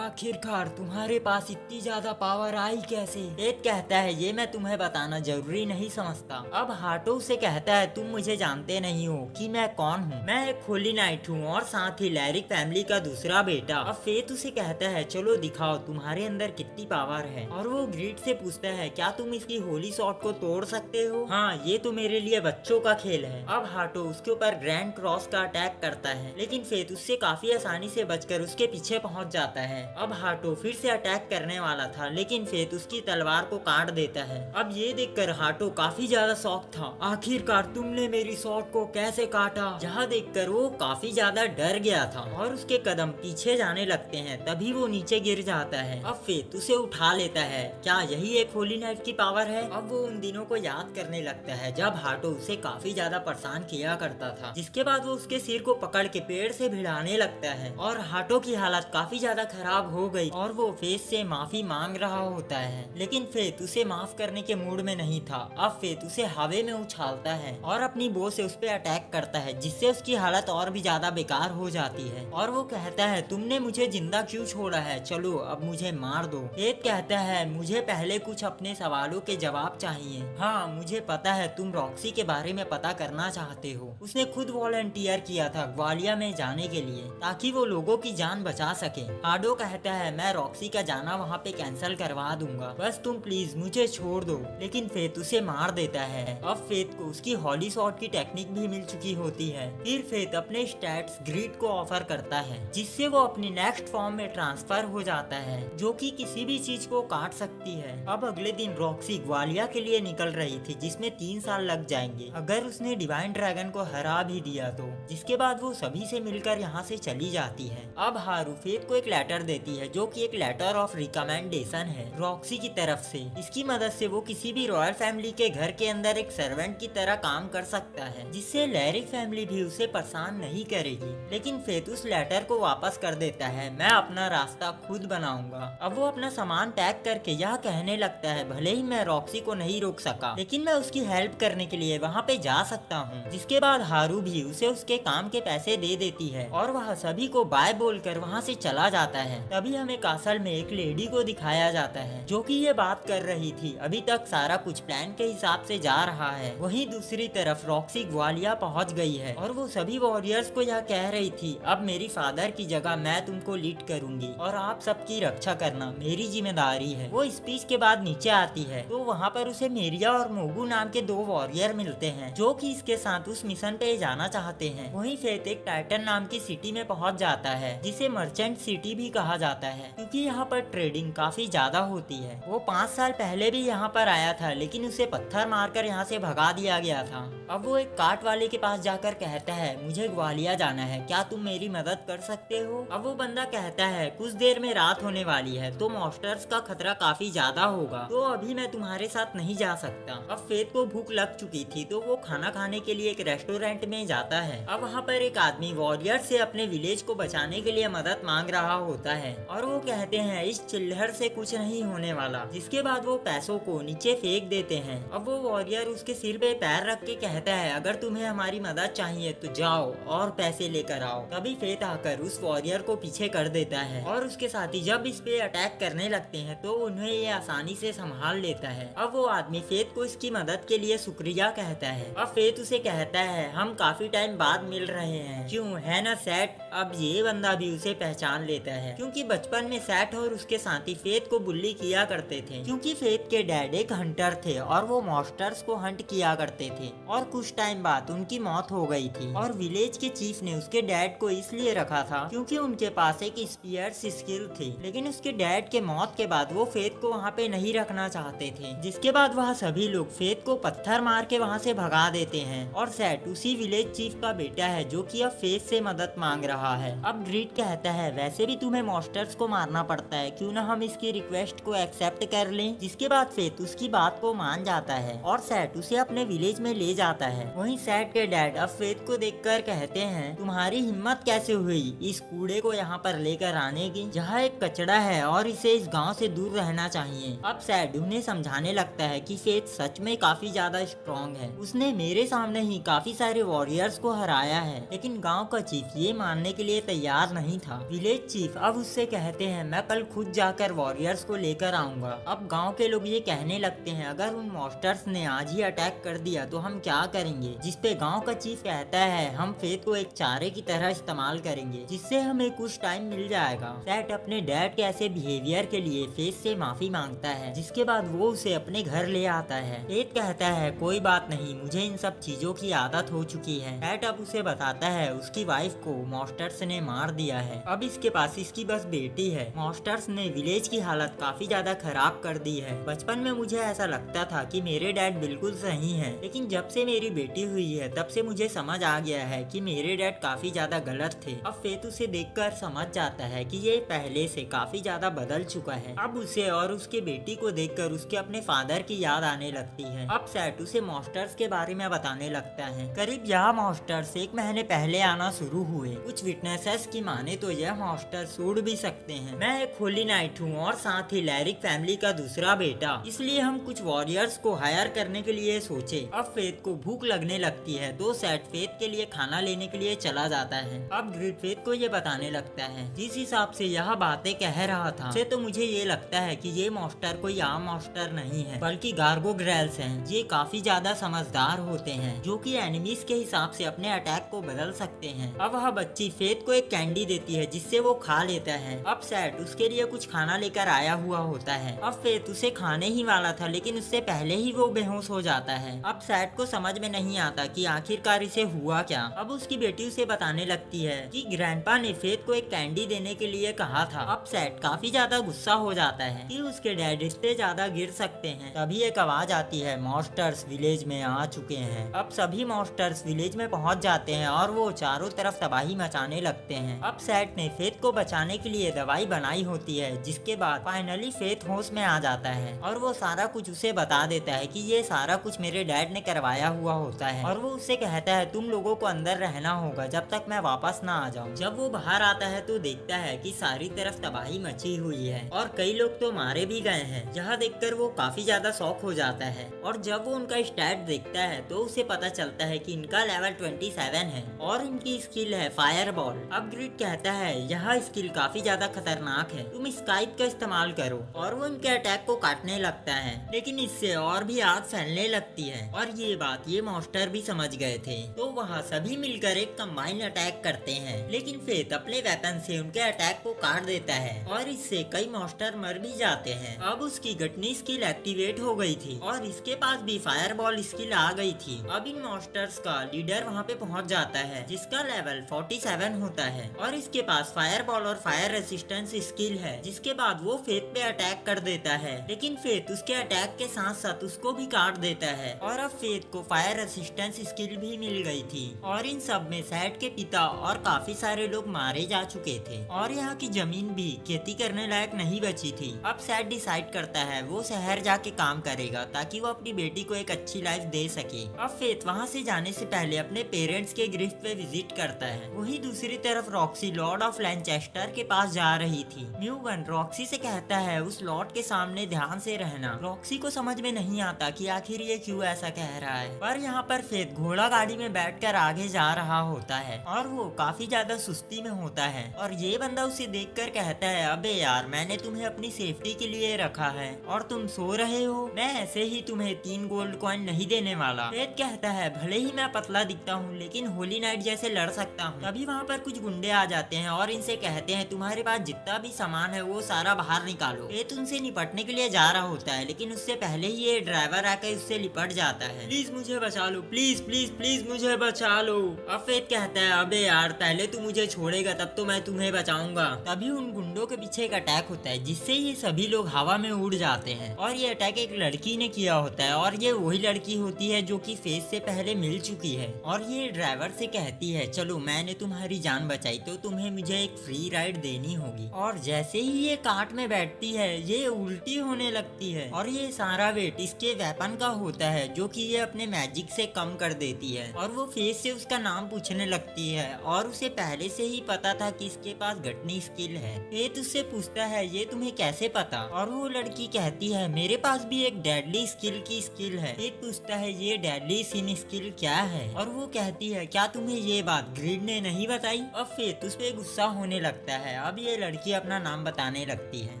आखिरकार तुम्हारे पास इतनी ज्यादा पावर आई कैसे? फेथ कहता है, ये मैं तुम्हें बताना जरूरी नहीं समझता। अब हाटो उसे कहता है, तुम मुझे जानते नहीं हो कि मैं कौन हूँ, मैं एक होली नाइट हूँ और साथ ही लैरिक फैमिली का दूसरा बेटा। अब फेथ उसे कहता है, चलो दिखाओ तुम्हारे अंदर कितनी पावर है। और वो ग्रीड से पूछता है, क्या तुम इसकी होली शॉट को तोड़ सकते हो? हाँ, ये तो मेरे लिए बच्चों का खेल है। अब हाटो उसके ऊपर ग्रैंड क्रॉस का अटैक करता है, लेकिन फेथ उससे काफी आसानी से बचकर उसके पीछे पहुंच जाता है। अब हाटो फिर से अटैक करने वाला था, लेकिन फेथ उसकी तलवार को काट देता है। अब ये देखकर हाटो काफी ज्यादा शॉक था। आखिरकार तुमने मेरी शॉट को कैसे काटा? यह देखकर वो काफी ज्यादा डर गया था और उसके कदम पीछे जाने लगते हैं। तभी वो नीचे गिर जाता है। अब फेथ उसे उठा लेता है। क्या यही एक होली नाइट की पावर है? अब वो उन दिनों को याद करने लगता है जब हाटो उसे काफी ज्यादा परेशान किया करता था। जिसके बाद वो उसके सिर को पकड़ के पेड़ से भिड़ाने लगता है और हाटो की हालत काफी ज्यादा खराब हो गई और वो फेथ से माफी मांग रहा होता है, लेकिन फेथ उसे माफ करने के मूड में नहीं था। अब फेथ उसे हवा में उछालता है और अपनी बो से उस पर अटैक करता है, जिससे उसकी हालत और भी ज्यादा बेकार हो जाती है। और वो कहता है तुमने मुझे जिंदा क्यों छोड़ा है? चलो अब मुझे मार दो। फेथ कहता है मुझे पहले कुछ अपने सवालों के जवाब चाहिए। हाँ, मुझे पता है तुम रॉक्सी के बारे में पता करना चाहते हो। उसने खुद वॉलंटियर किया था ग्वालियर में जाने के लिए ताकि वो लोगों की जान बचा सके। हाडो कहता है मैं रॉक्सी का जाना वहाँ पे कैंसिल करवा दूंगा, बस तुम प्लीज मुझे छोड़ दो। लेकिन फेथ उसे मार देता है। अब फेथ को उसकी हॉली शॉट की टेक्निक भी मिल चुकी होती है। फिर फेथ अपने स्टैट्स ग्रीड को ऑफर करता है, जिससे वो अपनी नेक्स्ट फॉर्म में ट्रांसफर हो जाता है, जो कि किसी भी चीज को काट सकती है। अब अगले दिन रॉक्सी ग्वालियर के लिए निकल रही थी, जिसमें 3 साल लग जाएंगे अगर उसने डिवाइन ड्रैगन को हरा भी दिया तो। जिसके बाद वो सभी से मिलकर यहाँ से चली जाती है। अब हारू फेथ को एक लेटर देती है, जो कि एक लेटर ऑफ रिकमेंडेशन है रॉक्सी की तरफ से। इसकी मदद से वो किसी भी रॉयल फैमिली के घर के अंदर एक सर्वेंट की तरह काम कर सकता है, जिससे लैरिक फैमिली भी उसे परेशान नहीं करेगी। लेकिन फेथ उस लेटर को वापस कर देता है, मैं अपना रास्ता खुद बनाऊंगा। अब वो अपना सामान पैक करके यह कहने लगता है भले ही मैं रॉक्सी को नहीं रोक सका, लेकिन मैं उसकी हेल्प करने के लिए वहाँ पे जा सकता हूँ। जिसके बाद हारू भी उसे उसके काम के पैसे दे देती है और वह सभी को बाय बोलकर वहाँ से चला जाता है। तभी हमें कासल में एक लेडी को दिखाया जाता है, जो कि ये बात कर रही थी अभी तक सारा कुछ प्लान के हिसाब से जा रहा है। वहीं दूसरी तरफ रॉक्सी ग्वालियर पहुँच गई है और वो सभी वॉरियर्स को यह कह रही थी अब मेरी फादर की जगह मैं तुमको लीड करूंगी और आप सबकी रक्षा करना मेरी जिम्मेदारी है। वो स्पीच के बाद नीचे आती है तो वहाँ पर उसे मेरिया और मोगू नाम के 2 वॉरियर मिलते हैं, जो कि इसके साथ उस मिशन पे जाना चाहते हैं। वहीं फेथ एक टाइटन नाम की सिटी में पहुँच जाता है, जिसे मर्चेंट सिटी भी कहा जाता है, क्योंकि यहाँ पर ट्रेडिंग काफी ज्यादा होती है। वो 5 साल पहले भी यहाँ पर आया था, लेकिन उसे पत्थर मारकर यहाँ से भगा दिया गया था। अब वो एक काट वाले के पास जाकर कहता है मुझे ग्वालियर जाना है, क्या तुम मेरी मदद कर सकते हो? अब वो बंदा कहता है कुछ देर में रात होने वाली है तो मॉन्स्टर्स का खतरा काफी ज्यादा होगा, तो अभी मैं तुम्हारे साथ नहीं जा सकता। अब फेथ को भूख लग चुकी थी तो वो खाना खाने के लिए एक रेस्टोरेंट में जाता है। अब वहाँ पर एक आदमी वॉरियर से अपने विलेज को बचाने के लिए मदद मांग रहा होता है और वो कहते हैं इस चिल्लर से कुछ नहीं होने वाला। जिसके बाद वो पैसों को नीचे फेंक देते हैं। अब वो वॉरियर उसके सिर पे पैर रख के कहता है अगर तुम्हें हमारी मदद चाहिए तो जाओ और पैसे लेकर आओ। तभी फेथ आकर उस वॉरियर को पीछे कर देता है और उसके साथी जब इस पे अटैक करने लगते हैं तो उन्हें ये आसानी से संभाल लेता है। अब वो आदमी फेथ को इसकी मदद के लिए शुक्रिया कहता है। अब फेथ उसे कहता है हम काफी टाइम बाद मिल रहे हैं, क्यों है ना सैट? अब ये बंदा भी उसे पहचान लेता है, क्योंकि बचपन में सैट और उसके साथी फेथ को बुल्ली किया करते थे, क्योंकि फेथ के डैड एक हंटर थे और वो मॉन्स्टर्स को हंट किया करते थे। और कुछ टाइम बाद उनकी मौत हो गई थी और विलेज के चीफ ने उसके डैड को इसलिए रखा था क्योंकि उनके पास एक स्पीयर्स स्किल थी। लेकिन उसके डैड के मौत के बाद वो फेथ को वहाँ पे नहीं रखना चाहते थे। जिसके बाद वह सभी लोग फेथ को पत्थर मार के वहाँ से भगा देते हैं और सैट उसी विलेज चीफ का बेटा है, जो कि अब फेथ से मदद मांग रहा है। अब ग्रीड कहता है वैसे भी तुम्हें मॉन्स्टर्स को मारना पड़ता है, क्यों ना हम इसकी रिक्वेस्ट को एक्सेप्ट कर लें। जिसके बाद फेथ उसकी बात को मान जाता है और सैट उसे अपने विलेज में ले जाता है। वहीं सैट के डैड अब फेथ को देखकर कहते हैं तुम्हारी हिम्मत कैसे हुई इस कूड़े को यहाँ पर लेकर आने की? जहाँ एक कचड़ा है और इसे इस गांव से दूर रहना चाहिए। अब सैट उन्हें समझाने लगता है कि फेथ सच में काफी ज्यादा स्ट्रॉन्ग है, उसने मेरे सामने ही काफी सारे वॉरियर्स को हराया है। लेकिन गांव का चीफ ये मानने के लिए तैयार नहीं था। विलेज चीफ अब उससे कहते हैं मैं कल खुद जाकर वॉरियर्स को लेकर आऊंगा। अब गांव के लोग ये कहने लगते हैं अगर उन मॉन्स्टर्स ने आज ही अटैक कर दिया तो हम क्या करेंगे? जिसपे गांव का चीफ कहता है हम फेथ को एक चारे की तरह इस्तेमाल करेंगे, जिससे हमें कुछ टाइम मिल जाएगा। सैट अपने डैड के ऐसे बिहेवियर के लिए फेथ से माफी मांगता है, जिसके बाद वो उसे अपने घर ले आता है। फेथ कहता है कोई बात नहीं, मुझे इन सब चीजों की आदत हो चुकी की है। फैट अब उसे बताता है उसकी वाइफ को मॉन्स्टर्स ने मार दिया है। अब इसके पास इसकी बस बेटी है। मॉन्स्टर्स ने विलेज की हालत काफी ज्यादा खराब कर दी है। बचपन में मुझे ऐसा लगता था कि मेरे डैड बिल्कुल सही हैं, लेकिन जब से मेरी बेटी हुई है तब से मुझे समझ आ गया है कि मेरे डैड काफी ज्यादा गलत थे। अब फेथ उसे देखकर समझ जाता है कि ये पहले से काफी ज्यादा बदल चुका है। अब उसे और उसके बेटी को देखकर उसके अपने फादर की याद आने लगती है। अब सैट उसे मॉन्स्टर्स के बारे में बताने लगता है। करीब यह मॉन्स्टर्स 1 महीने पहले आना शुरू हुए। कुछ विटनेसेस की माने तो यह मॉन्स्टर्स उड़ भी सकते हैं। मैं एक होली नाइट हूँ और साथ ही लैरिक फैमिली का दूसरा बेटा, इसलिए हम कुछ वॉरियर्स को हायर करने के लिए सोचे। अब फेथ को भूख लगने लगती है तो सैट फेथ के लिए खाना लेने के लिए चला जाता है। अब ग्रिड फेथ को ये बताने लगता है जिस हिसाब से यह बातें कह रहा था से तो मुझे ये लगता है कि ये मॉन्स्टर कोई आम मॉन्स्टर नहीं है बल्कि गार्गोग्रेल्स हैं। ये काफी ज्यादा समझदार होते हैं जो कि एनिमीज के हिसाब से अपने अटैक को बदल सकते हैं। अब वह बच्ची फेथ को एक कैंडी देती है जिससे वो खा लेता है। अब सैट उसके लिए कुछ खाना लेकर आया हुआ होता है। अब फेथ उसे खाने ही वाला था लेकिन उससे पहले ही वो बेहोश हो जाता है। अब सैट को समझ में नहीं आता कि आखिरकार इसे हुआ क्या। अब उसकी बेटी उसे बताने लगती है कि ग्रैंडपा ने फेथ को एक कैंडी देने के लिए कहा था। अब सैट काफी ज्यादा गुस्सा हो जाता है कि उसके डैड इससे ज्यादा गिर सकते हैं। तभी एक आवाज आती है, मॉन्स्टर्स विलेज में आ चुके हैं। अब सभी मॉन्स्टर्स विलेज में पहुंच जाते हैं और वो चारों तरफ तबाही मचाने लगते हैं। अब सैट ने फेथ को बचाने के लिए दवाई बनाई होती है, जिसके बाद फाइनली फेथ होश में आ जाता है और वो सारा कुछ उसे बता देता है कि ये सारा कुछ मेरे डैड ने करवाया हुआ होता है। और वो उससे कहता है तुम लोगों को अंदर रहना होगा जब तक मैं वापस ना आ जाऊं। जब वो बाहर आता है तो देखता है कि सारी तरफ तबाही मची हुई है और कई लोग तो मारे भी गए हैं। यह देखकर वो काफी ज्यादा शॉक हो जाता है और जब वो उनका स्टैट देखता है तो उसे पता चलता है कि इनका लेवल 27 है और इनकी स्किल है फायर बॉल। अब ग्रिड कहता है यह स्किल काफी ज्यादा खतरनाक है, तुम स्काइप का इस्तेमाल करो। और वो इनके अटैक को काटने लगता है लेकिन इससे और भी आग फैलने लगती है और ये बात ये मॉन्स्टर भी समझ गए थे। तो वहाँ सभी मिलकर एक कंबाइन अटैक करते हैं लेकिन फेथ अपने वेपन से उनके अटैक को काट देता है और इससे कई मॉन्स्टर मर भी जाते हैं। अब उसकी गटनी स्किल एक्टिवेट हो गई थी और इसके पास भी फायर बॉल स्किल आ गई थी। अब इन मॉन्स्टर्स का लीडर वहाँ पे पहुँच जाता है जिसका लेवल 47 होता है और इसके पास फायर बॉल और फायर रेसिस्टेंस स्किल है, जिसके बाद वो फेथ पे अटैक कर देता है लेकिन फेथ उसके अटैक के साथ साथ उसको भी काट देता है। और अब फेथ को फायर रेसिस्टेंस स्किल भी मिल गई थी और इन सब में सैट के पिता और काफी सारे लोग मारे जा चुके थे और यहाँ की जमीन भी खेती करने लायक नहीं बची थी। अब सैट डिसाइड करता है वो शहर जाके काम करेगा ताकि वो अपनी बेटी को एक अच्छी लाइफ दे सके। अब फेथ वहाँ से जाने से पहले अपने पेरेंट्स के ग्रिफ पे विजिट करता है। वही दूसरी तरफ रॉक्सी लॉर्ड ऑफ लैनचेस्टर के पास जा रही थी। म्यूगन रॉक्सी से कहता है उस लॉर्ड के सामने ध्यान से रहना। रॉक्सी को समझ में नहीं आता कि आखिर ये क्यों ऐसा कह रहा है, पर यहाँ पर फेथ घोड़ा गाड़ी में बैठकर आगे जा रहा होता है और वो काफी ज्यादा सुस्ती में होता है और ये बंदा उसे देखकर कहता है अबे यार मैंने तुम्हें अपनी सेफ्टी के लिए रखा है और तुम सो रहे हो, मैं ऐसे ही तुम्हें 3 गोल्ड कॉइन नहीं देने वाला। फेथ कहता है भले ही मैं पतला दिखता हूँ लेकिन होली नाइट जैसे लड़ सकता हूँ। तभी वहाँ पर कुछ गुंडे आ जाते हैं और इनसे कहते हैं तुम्हारे पास जितना भी सामान है वो सारा बाहर निकालो। फेथ उनसे निपटने के लिए जा रहा होता है लेकिन उससे पहले ही ये ड्राइवर आकर उससे लिपट जाता है। प्लीज मुझे बचा लो, प्लीज प्लीज प्लीज मुझे बचा लो। अब फेथ कहता है अबे यार पहले तू मुझे छोड़ेगा तब तो मैं तुम्हें बचाऊंगा। तभी उन गुंडों के पीछे एक अटैक होता है जिससे ये सभी लोग हवा में उड़ जाते हैं और ये अटैक एक लड़की ने किया होता है और ये वही लड़की होती है जो कि फेथ से पहले मिल चुकी है और ये ड्राइवर से कहती है चलो मैंने तुम्हारी जान बचाई तो तुम्हें मुझे एक फ्री राइड देनी होगी। और जैसे ही ये कार्ट में बैठती है ये उल्टी होने लगती है और ये सारा वेट इसके वेपन का होता है जो कि ये अपने मैजिक से कम कर देती है और वो फेथ से उसका नाम पूछने लगती है और उसे पहले से ही पता था कि इसके पास गटनी स्किल है। फेथ उससे पूछता है ये तुम्हें कैसे पता, और वो लड़की कहती है मेरे पास भी एक डेडली स्किल की स्किल है। फेथ पूछता है ये डेडली सिन स्किल क्या है और वो कहती है क्या तुम्हें ये बात ग्रिड ने नहीं बताई। अब फेथ उस पे गुस्सा होने लगता है। अब ये लड़की अपना नाम बताने लगती है,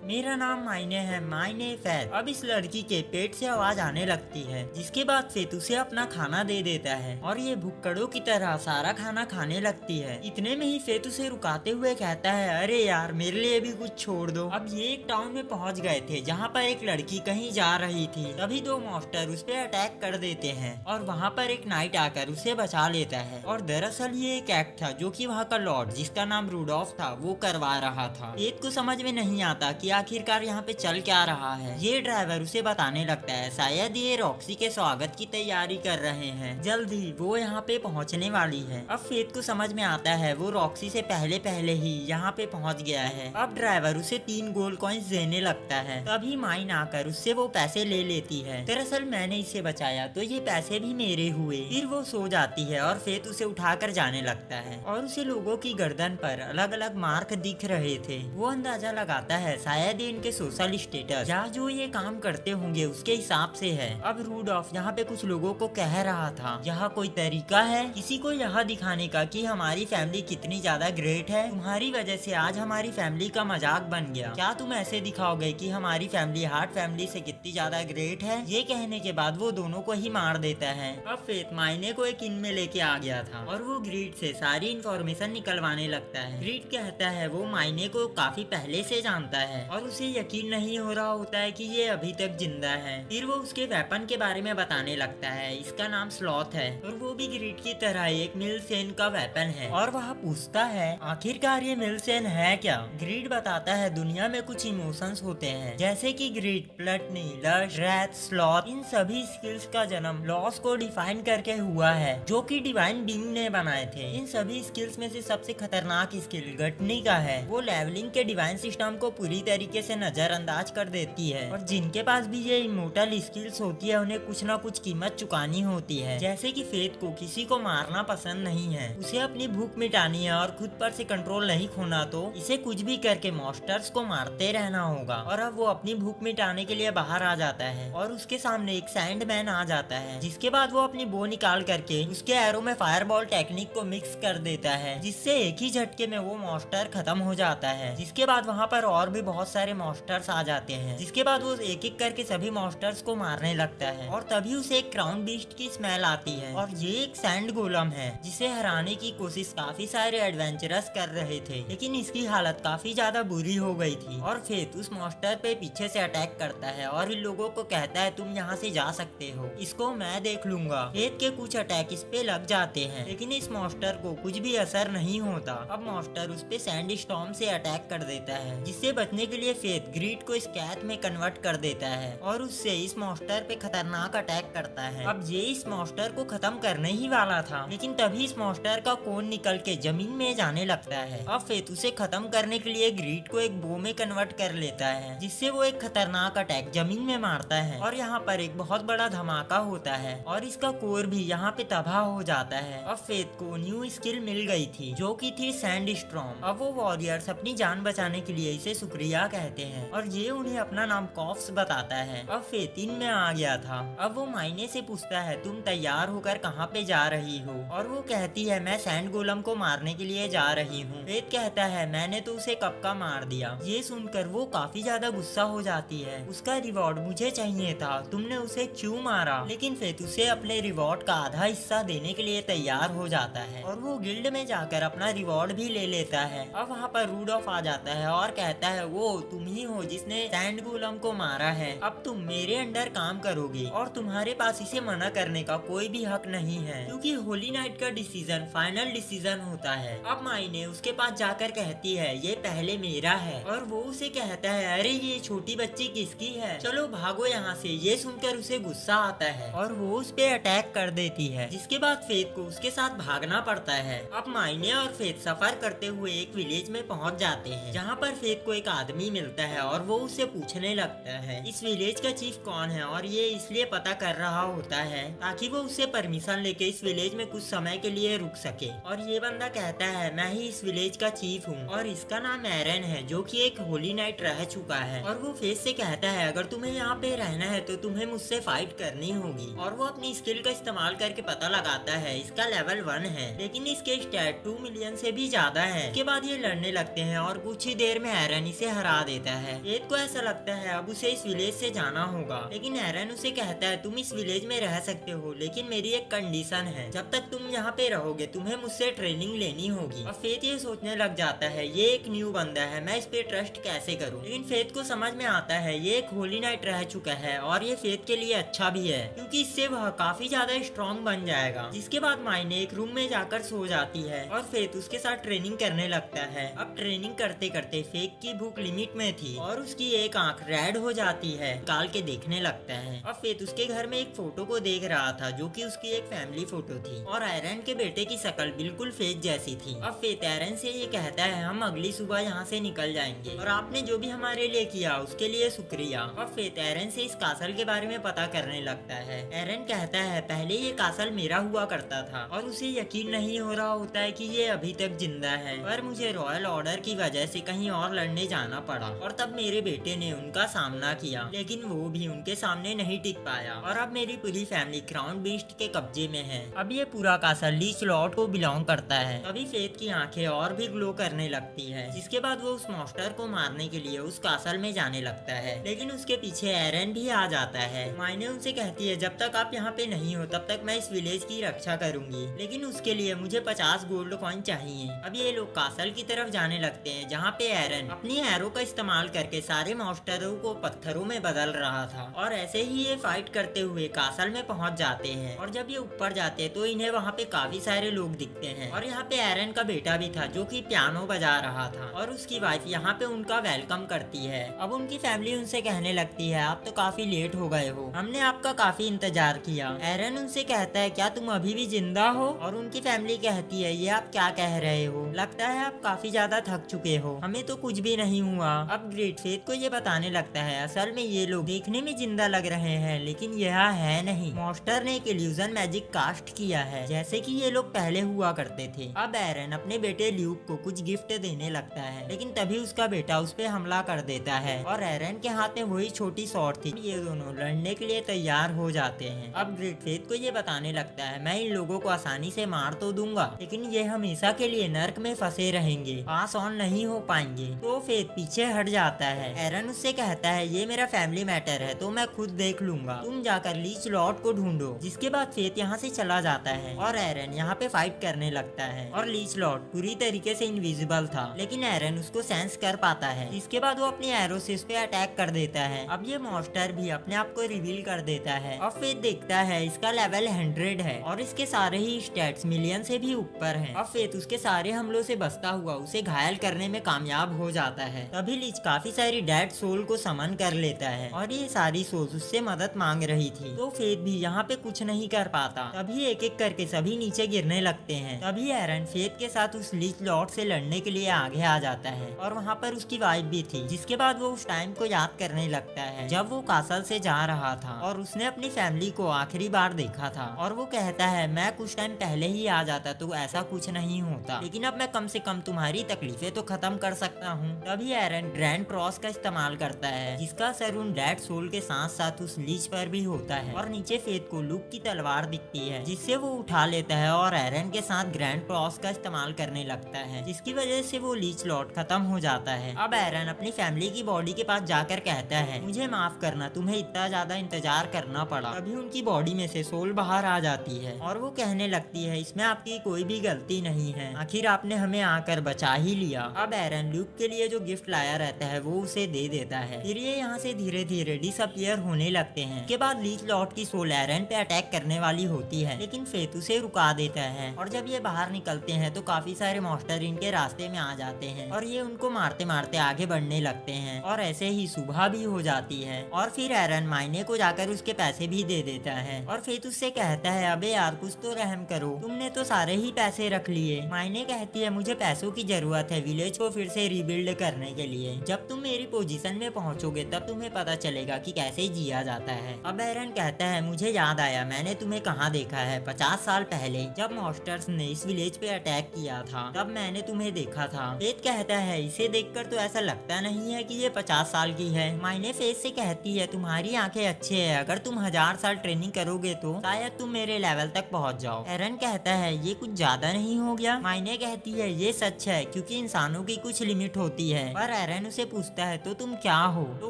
मेरा नाम मायने है, मायने फेथ। अब इस लड़की के पेट से आवाज आने लगती है जिसके बाद फेथ उसे अपना खाना दे देता है और ये भुक्कड़ों की तरह सारा खाना खाने लगती है। इतने में ही फेथ उसे रुकाते हुए कहता है अरे यार मेरे लिए भी कुछ छोड़ दो। अब ये एक टाउन में पहुंच गए थे जहाँ पर एक लड़की कहीं जा रही थी। तभी 2 मॉन्स्टर उस पे अटैक कर देते हैं और वहाँ पर एक नाइट आकर उसे बचा लेता है। और दरअसल ये एक एक्ट था जो कि वहाँ का लॉर्ड जिसका नाम रूडोल्फ था वो करवा रहा था। फेथ को समझ में नहीं आता कि आखिरकार यहाँ पे चल क्या रहा है। ये ड्राइवर उसे बताने लगता है शायद ये रॉक्सी के स्वागत की तैयारी कर रहे हैं, जल्द ही वो यहाँ पे पहुँचने वाली है। अब फेथ को समझ में आता है वो रॉक्सी से पहले ही यहाँ पे पहुँच गया है। अब ड्राइवर उसे 3 गोल्ड कॉइन्स देने लगता है। तभी माइन आकर उससे वो पैसे ले लेती है। दरअसल मैंने इसे बचाया तो ये पैसे भी मेरे हुए। फिर वो सो जाती है और फेथ उसे उठाकर जाने लगता है और उसे लोगों की गर्दन पर अलग अलग मार्क दिख रहे थे। वो अंदाजा लगाता है शायद ये इनके सोशल स्टेटस या जो ये काम करते होंगे उसके हिसाब से है। अब रूडोल्फ यहाँ पे कुछ लोगों को कह रहा था यहाँ कोई तरीका है किसी को यहाँ दिखाने का कि हमारी फैमिली कितनी ज्यादा ग्रेट है, तुम्हारी वजह से आज हमारी फैमिली का मजाक बन गया, क्या तुम ऐसे दिखाओगे कि हमारी फैमिली हार्ट फैमिली से कितनी ज्यादा ग्रेट है। ये कहने के बाद वो दोनों को ही मार देता है। अब फेथ मायने को एक इन में लेके आ गया था और वो ग्रीड से सारी इंफॉर्मेशन निकलवाने लगता है। ग्रीड कहता है वो मायने को काफी पहले से जानता है और उसे यकीन नहीं हो रहा होता है कि ये अभी तक जिंदा है। फिर वो उसके वेपन के बारे में बताने लगता है, इसका नाम स्लॉथ है और वो भी ग्रीड की तरह एक मिलसेन का वेपन है। और वह पूछता है आखिरकार ये मिलसेन है क्या। ग्रीड बताता है दुनिया में कुछ इमोशंस होते हैं जैसे कि ग्रीड, प्लटनी, लश, रैथ, स्लॉथ, इन सभी स्किल्स का जन्म लॉस को डिफाइन करके हुआ है जो कि डिवाइन बीइंग ने बनाए थे। इन सभी स्किल्स में से सबसे खतरनाक स्किल गटनी का है। वो लेवलिंग के डिवाइन सिस्टम को पूरी तरीके से नजरअंदाज कर देती है और जिनके पास भी ये इमोर्टल स्किल्स होती है उन्हें कुछ ना कुछ कीमत चुकानी होती है। जैसे कि फेथ को किसी को मारना पसंद नहीं है, उसे अपनी भूख मिटानी है और खुद पर से कंट्रोल नहीं खोना तो इसे कुछ भी करके मॉन्स्टर्स को मारते रहना होगा। और अब वो अपनी भूख मिटाने के लिए बाहर आ जाता है और उसके सामने एक सैंडमैन आ जाता है, जिसके बाद वो अपनी बो निकाल करके उसके एरो में फायरबॉल टेक्निक को मिक्स कर देता है, जिससे एक ही झटके में वो मॉन्स्टर खत्म हो जाता है। जिसके बाद वहाँ पर और भी बहुत सारे मॉन्स्टर्स आ जाते हैं, जिसके बाद वो एक एक करके सभी मॉन्स्टर्स को मारने लगता है और तभी उसे एक क्राउन बीस्ट की स्मेल आती है और ये एक सैंड गोलम है जिसे हराने की कोशिश काफी सारे एडवेंचरस कर रहे थे, लेकिन इसकी हालत काफी ज्यादा बुरी हो गई थी। और फेथ उस मॉन्स्टर पे पीछे से अटैक करता है और इन लोगों को कहता है तुम यहाँ से जा सकते हो, इसको मैं देख लूंगा। फेथ के कुछ अटैक इस पे लग जाते हैं लेकिन इस मॉन्स्टर को कुछ भी असर नहीं होता। अब मॉन्स्टर उस पे सैंड स्टॉर्म से अटैक कर देता है, जिससे बचने के लिए फेथ ग्रीड को स्कैथ में कन्वर्ट कर देता है और उससे इस मॉन्स्टर पे खतरनाक अटैक करता है। अब ये इस मॉन्स्टर को खत्म करने ही वाला था, लेकिन तभी इस मॉन्स्टर का कोन निकल के जमीन में जाने लगता है। अब फेथ उसे खत्म करने के लिए ग्रीड को एक बो में कन्वर्ट कर लेता है, जिससे वो एक खतरनाक अटैक जमीन में मारता है और यहाँ पर एक बहुत बड़ा धमाका होता है और इसका कोर भी यहाँ पे तबाह हो जाता है। अब फेथ को न्यू स्किल मिल गई थी जो कि थी सैंड स्टॉर्म। अब वो वॉरियर्स अपनी जान बचाने के लिए इसे शुक्रिया कहते हैं और ये उन्हें अपना नाम कॉफ्स बताता है। अब फेथ इन में आ गया था। अब वो मायने से पूछता है तुम तैयार होकर कहाँ पे जा रही हो, और वो कहती है मैं सैंड गोलम को मारने के लिए जा रही हूँ। फेथ कहता है मैंने तो उसे कब का मार दिया। ये सुनकर वो काफी ज्यादा गुस्सा हो जाती है, उसका रिवॉर्ड मुझे चाहिए था, तुमने उसे क्यों मारा। लेकिन फेथ उसे अपने रिवॉर्ड का आधा हिस्सा देने के लिए तैयार हो जाता है और वो गिल्ड में जाकर अपना रिवॉर्ड भी ले लेता है। अब वहाँ पर रूडोल्फ आ जाता है और कहता है वो तुम ही हो जिसने सैंड गोलम को मारा है, अब तुम मेरे अंडर काम करोगे और तुम्हारे पास इसे मना करने का कोई भी हक नहीं है, क्योंकि होली नाइट का डिसीजन फाइनल डिसीजन होता है। अब मायने उसके पास जाकर कहती है ये पहले मेरा है और वो उसे कहता है अरे ये छोटी बच्ची किसकी है, चलो भागो यहाँ से। ये सुनकर उसे गुस्सा आता है और वो उस पे अटैक कर देती है, जिसके बाद फेथ को उसके साथ भागना पड़ता है। अब मायने और फेथ सफर करते हुए एक विलेज में पहुँच जाते हैं, जहाँ पर फेथ को एक आदमी मिलता है और वो उससे पूछने लगता है इस विलेज का चीफ कौन है, और ये इसलिए पता कर रहा होता है ताकि वो उससे परमिशन लेके इस विलेज में कुछ समय के लिए रुक सके। और ये बंदा कहता है मैं ही इस विलेज का चीफ हूँ और इसका नाम एरन है जो कि एक होली नाइट रह चुका है। और वो फेथ से कहता है अगर तुम्हें यहाँ पे रहना है तो तुम्हें मुझसे फाइट करनी होगी। और वो अपनी स्किल का इस्तेमाल करके पता लगाता है इसका लेवल 1 है, लेकिन इसके स्टैट 2 मिलियन से भी ज्यादा है। इसके बाद ये लड़ने लगते हैं और कुछ ही देर में एरन इसे हरा देता है। फेथ को ऐसा लगता है अब उसे इस विलेज से जाना होगा, लेकिन एरन उसे कहता है तुम इस विलेज में रह सकते हो, लेकिन मेरी एक कंडीशन है, जब तक तुम यहाँ पे रहोगे तुम्हें मुझसे ट्रेनिंग लेनी होगी। अब फेथ ये सोचने लग जाता है ये एक न्यू बंदा है, मैं इस पे ट्रस्ट कैसे करूँ। लेकिन फेथ को समझ में आता है ये एक होली नाइट रह चुका है और ये फेथ के लिए अच्छा भी है, क्योंकि इससे वह काफी ज्यादा स्ट्रॉन्ग बन जाएगा। जिसके बाद मायने एक रूम में जाकर सो जाती है और फेथ उसके साथ ट्रेनिंग करने लगता है। अब ट्रेनिंग करते करते फेथ की भूख लिमिट में थी और उसकी एक आंख रेड हो जाती है। निकाल के देखने लगता है। अब फेथ उसके घर में एक फोटो को देख रहा था जो कि उसकी एक फैमिली फोटो थी और एरन के बेटे की शक्ल बिल्कुल फेथ जैसी थी। अब फेथ एरन से ये कहता है हम अगली सुबह यहाँ से निकल जाएंगे और आपने जो भी हमारे लिए किया उसके लिए शुक्रिया। अब फेथ एरन से इस कासल के बारे में पता करने लगता है। एरन कहता है पहले ये कासल मेरा हुआ करता था और उसे यकीन नहीं हो रहा होता है कि ये अभी तक जिंदा है, पर मुझे रॉयल ऑर्डर की वजह से कहीं और लड़ने जाना पड़ा और तब मेरे बेटे ने उनका सामना किया, लेकिन वो भी उनके सामने नहीं टिक पाया और अब मेरी पूरी फैमिली क्राउन बीस्ट के कब्जे में है। अब ये पूरा कासल लीच लॉर्ड को बिलोंग करता है। तभी फेथ की आंखें और भी ग्लो करने लगती है। जिसके बाद वो उस मॉन्स्टर को मारने के लिए उस कासल में जाने लगता है, लेकिन उसके पीछे एरन भी आ जाता है। मायने उनसे कहती है जब तक आप यहाँ पे नहीं हो तब तक मैं इस विलेज की रक्षा करूंगी, लेकिन उसके लिए मुझे 50 गोल्ड कॉइन चाहिए। अब ये लोग कासल की तरफ जाने लगते हैं जहाँ पे एरन अपनी एरो का इस्तेमाल करके सारे मॉन्स्टरों को पत्थरों में बदल रहा था और ऐसे ही ये फाइट करते हुए कासल में पहुँच जाते हैं। और जब ये ऊपर जाते हैं तो इन्हें वहाँ पे काफी सारे लोग दिखते हैं और यहाँ पे एरन का बेटा भी था जो कि पियानो बजा रहा था और उसकी वाइफ यहाँ पे उनका वेलकम करती है। अब उनकी फैमिली उनसे कहने लगती है आप तो काफी लेट हो गए हो, हमने आपका काफी इंतजार किया। एरन उनसे कहता है क्या तुम अभी भी जिंदा हो? और उनकी फैमिली कहती है ये आप क्या कह रहे हो, लगता है आप काफी ज्यादा थक चुके हो, हमें तो कुछ भी नहीं हुआ। अब ग्रेट फेथ को ये बताने लगता है असल में ये लोग देखने में जिंदा लग रहे हैं लेकिन यह है नहीं, मॉन्स्टर ने एक इल्यूजन मैजिक कास्ट किया है जैसे कि ये लोग पहले हुआ करते थे। अब एरन अपने बेटे ल्यूक को कुछ गिफ्ट देने लगता है, लेकिन तभी उसका बेटा उस पे हमला कर देता है और एरन के हाथ में वही छोटी शॉर्ट थी। ये दोनों लड़ने के लिए तैयार हो जाते हैं। अब ग्रेट फेथ को ये बताने लगता है मैं इन लोगों को आसानी से मार तो दूंगा लेकिन ये हमेशा के लिए नर्क में फंसे रहेंगे, पास ऑन नहीं हो पाएंगे। तो फेथ पीछे हट जाता है। एरन उससे कहता है ये मेरा फैमिली मैटर है तो मैं खुद देख लूंगा, तुम जाकर लीच लॉर्ड को ढूंढो। जिसके बाद फेथ यहाँ से चला जाता है और एरन यहाँ पे फाइट करने लगता है और लीच लॉर्ड पूरी तरीके से इनविजिबल था लेकिन एरन उसको सेंस कर पाता है। इसके बाद वो अपनी एरो से उस पे अटैक कर देता है। अब ये मॉन्स्टर भी अपने आप को रिवील कर देता है और फेथ देखता है इसका लेवल 100 है और इसके सारे ही स्टैट्स मिलियन से भी ऊपर हैं। अब फेथ उसके सारे हमलों से बचता हुआ उसे घायल करने में कामयाब हो जाता है। तभी लीच काफी सारी डेड सोल को समन कर लेता है और ये सारी सोल्स उससे मदद मांग रही थी। तो फेथ भी यहाँ पे कुछ नहीं कर पाता। तभी एक एक करके सभी नीचे गिरने लगते हैं। तभी एरन फेथ के साथ उस लीच लॉर्ड से लड़ने के लिए आगे आ जाता है और वहाँ पर उसकी वाइफ भी थी। जिसके बाद वो उस टाइम को याद करने लगता है जब वो कासल से जा रहा था और उसने अपनी फैमिली को आखिरी बार देखा था और वो कहता है मैं कुछ टाइम पहले ही आ जाता तो ऐसा कुछ नहीं होता, लेकिन अब मैं कम से कम तुम्हारी तकलीफें तो खत्म कर सकता हूँ। तभी एरन ग्रैंड क्रॉस का इस्तेमाल करता है जिसका असर उन डेड सोल के साथ साथ उस लीच पर भी होता है और नीचे फेथ को लुक की तलवार दिखती है जिससे वो उठा लेता है और एरन के साथ ग्रैंड क्रॉस का इस्तेमाल करने लगता है जिसकी वजह से वो लीच लॉर्ड खत्म हो जाता है। अब एरन अपनी फैमिली की बॉडी के पास जाकर कहता है मुझे माफ करना, तुम्हें इतना ज्यादा इंतजार करना पड़ा। तभी उनकी बॉडी में से सोल बाहर आ जाती है और वो कहने लगती है इसमें आपकी कोई भी गलती नहीं है, आखिर आपने हमें आकर बचा ही लिया। अब एरन ल्यूक के लिए जो गिफ्ट लाया रहता है वो उसे दे देता है। फिर ये यहाँ से धीरे धीरे डिसअपियर होने लगते हैं। के बाद लीच लॉर्ड की सोल एरन पे अटैक करने वाली होती है लेकिन फेथ उसे रुका देता है और जब ये बाहर निकलते हैं तो काफी सारे मॉन्स्टर इनके रास्ते में आ जाते हैं और ये उनको मारते मारते आगे बढ़ने लगते हैं और ऐसे ही सुबह भी हो जाती है। और फिर एरन मायने को जाकर उसके पैसे भी दे देता है और फेथ उससे कहता है अबे यार कुछ तो रहम करो, तुमने तो सारे ही पैसे रख लिए। मायने कहती है मुझे पैसों की जरूरत है विलेज को फिर से रिबिल्ड करने के लिए, जब तुम मेरी पोजीशन में पहुंचोगे तब तुम्हें पता चलेगा कि कैसे जिया जाता है। अब एरन कहता है मुझे याद आया मैंने तुम्हें कहाँ देखा है, 50 साल पहले जब मॉन्स्टर्स ने इस विलेज पे अटैक किया था तब मैंने तुम्हें देखा था। फेथ कहता है इसे देखकर तो ऐसा लगता नहीं है कि ये 50 साल की है। मायने फेथ से कहती है तुम्हारी आंखें अच्छे है, अगर तुम 1000 साल ट्रेनिंग करोगे तो शायद तुम मेरे लेवल तक पहुंच जाओ। एरन कहता है ये कुछ ज्यादा नहीं हो गया? मायने कहती है ये सच है क्योंकि इंसानों की कुछ लिमिट होती है। पर एरन उसे पूछता है तो तुम क्या हो? तो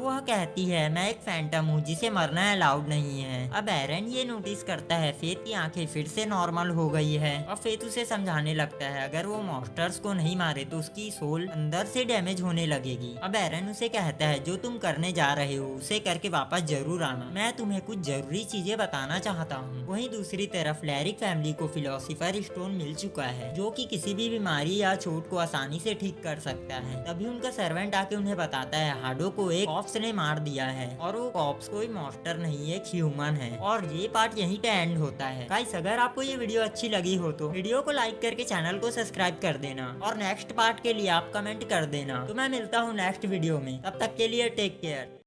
वह कहती है मैं एक फैंटम हूँ जिसे मरना अलाउड नहीं है। अब एरन ये नोटिस करता है फेथ की आंखें फिर से नॉर्मल हो गई है और फेथ उसे समझाने लगता है अगर वो मॉन्स्टर्स को नहीं मारे तो उसकी सोल अंदर से डैमेज होने लगेगी। अब एरन उसे कहता है जो तुम करने जा रहे हो उसे करके वापस जरूर आना, मैं तुम्हें कुछ जरूरी चीजें बताना चाहता हूँ। वहीं दूसरी दूसरी तरफ लैरिक फैमिली को फिलोसोफर स्टोन मिल चुका है जो कि किसी भी बीमारी या चोट को आसानी से ठीक कर सकता है। तभी उनका सर्वेंट आके उन्हें बताता है हाडो को एक कॉप्स ने मार दिया है और वो कॉप्स कोई मॉन्स्टर नहीं, एक ह्यूमन है। और ये पार्ट यहीं पे एंड होता है। गाइस अगर आपको ये वीडियो अच्छी लगी हो तो वीडियो को लाइक करके चैनल को सब्सक्राइब कर देना और नेक्स्ट पार्ट के लिए आप कमेंट कर देना। तो मैं मिलता हूँ नेक्स्ट वीडियो में, तब तक के लिए टेक केयर।